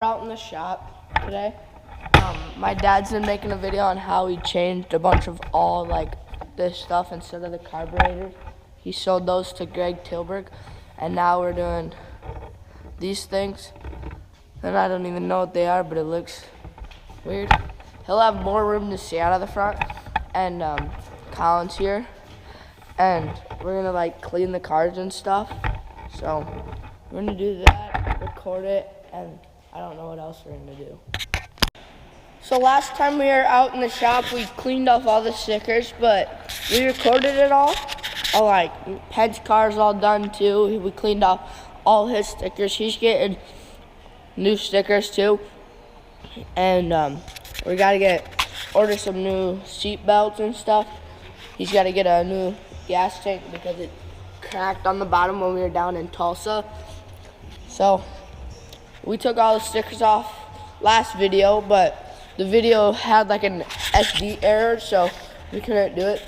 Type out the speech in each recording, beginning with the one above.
Out in the shop today. My dad's been making a video on how he changed a bunch of all like this stuff instead of the carburetors. He sold those to Greg Tilburg, and now we're doing these things. And I don't even know what they are, but it looks weird. He'll have more room to see out of the front, and Colin's here, and we're gonna like clean the cars and stuff. So we're gonna do that, record it, and I don't know what else we're gonna do. So last time we were out in the shop, we cleaned off all the stickers, but we recorded it all. Like Ped's car's all done too. We cleaned off all his stickers. He's getting new stickers too, and we gotta order some new seat belts and stuff. He's gotta get a new gas tank because it cracked on the bottom when we were down in Tulsa. So we took all the stickers off last video, but the video had like an SD error, so we couldn't do it.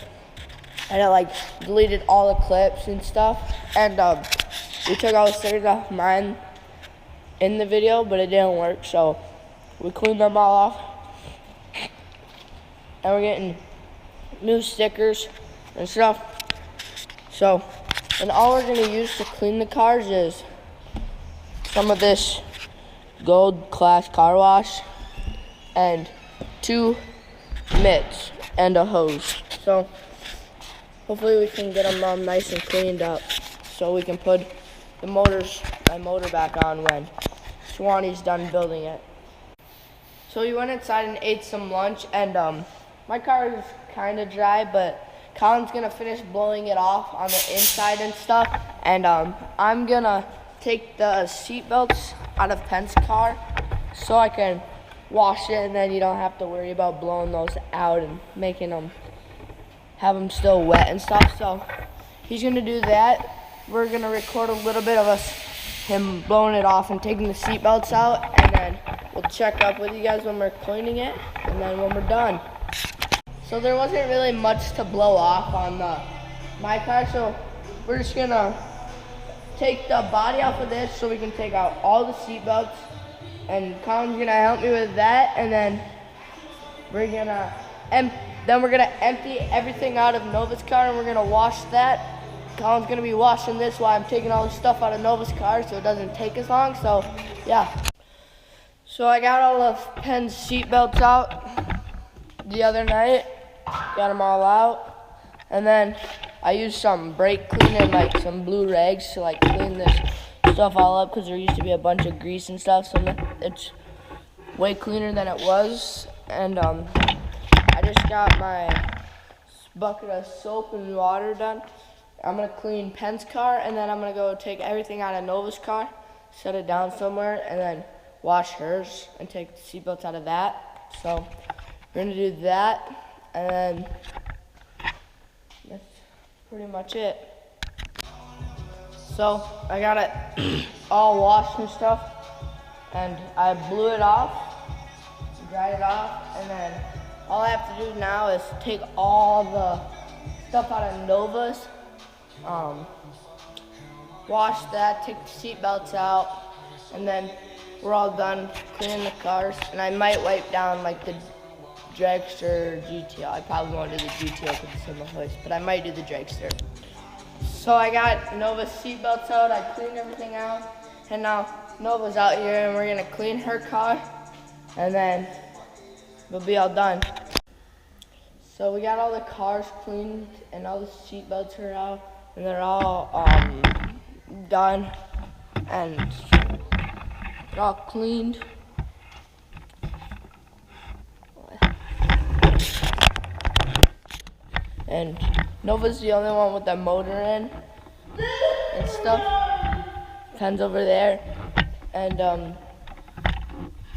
And it like deleted all the clips and stuff. And we took all the stickers off mine in the video, but it didn't work, so we cleaned them all off. And we're getting new stickers and stuff. So, and all we're gonna use to clean the cars is some of this Gold Class car wash and 2 mitts and a hose. So hopefully we can get them all nice and cleaned up so we can put my motor back on when Swanee's done building it. So we went inside and ate some lunch, and my car is kind of dry, but Colin's gonna finish blowing it off on the inside and stuff, and I'm gonna take the seat belts out of Penn's car so I can wash it, and then you don't have to worry about blowing those out and have them still wet and stuff. So he's gonna do that. We're gonna record a little bit of him blowing it off and taking the seat belts out, and then we'll check up with you guys when we're cleaning it and then when we're done. So there wasn't really much to blow off on my car, so we're just gonna take the body off of this so we can take out all the seat belts, and Colin's gonna help me with that, and then we're gonna empty everything out of Nova's car, and we're gonna wash that. Colin's gonna be washing this while I'm taking all the stuff out of Nova's car so it doesn't take as long. So yeah. So I got all of Penn's seat belts out the other night, got them all out, and then I used some brake cleaner, like some blue rags, to like clean this stuff all up because there used to be a bunch of grease and stuff, so it's way cleaner than it was. And I just got my bucket of soap and water done. I'm gonna clean Penn's car, and then I'm gonna go take everything out of Nova's car, set it down somewhere, and then wash hers and take the seatbelts out of that. So we're gonna do that, and then that's pretty much it. So I got it all washed and stuff, and I blew it off, dried it off, and then all I have to do now is take all the stuff out of Nova's, wash that, take the seat belts out, and then we're all done cleaning the cars. And I might wipe down like the Dragster GTO. I probably won't do the GTO because it's in the hoist, but I might do the Dragster. So I got Nova's seat belts out, I cleaned everything out, and now Nova's out here, and we're gonna clean her car, and then we'll be all done. So we got all the cars cleaned, and all the seat belts are out, and they're all done, and they're all cleaned. And Nova's the only one with the motor in and stuff. Penn's over there. And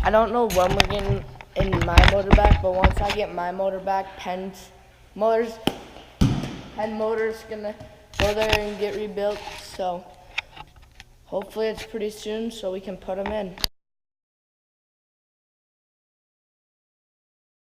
I don't know when we're getting in my motor back, but once I get my motor back, Penn motor's gonna go there and get rebuilt. So hopefully it's pretty soon so we can put them in.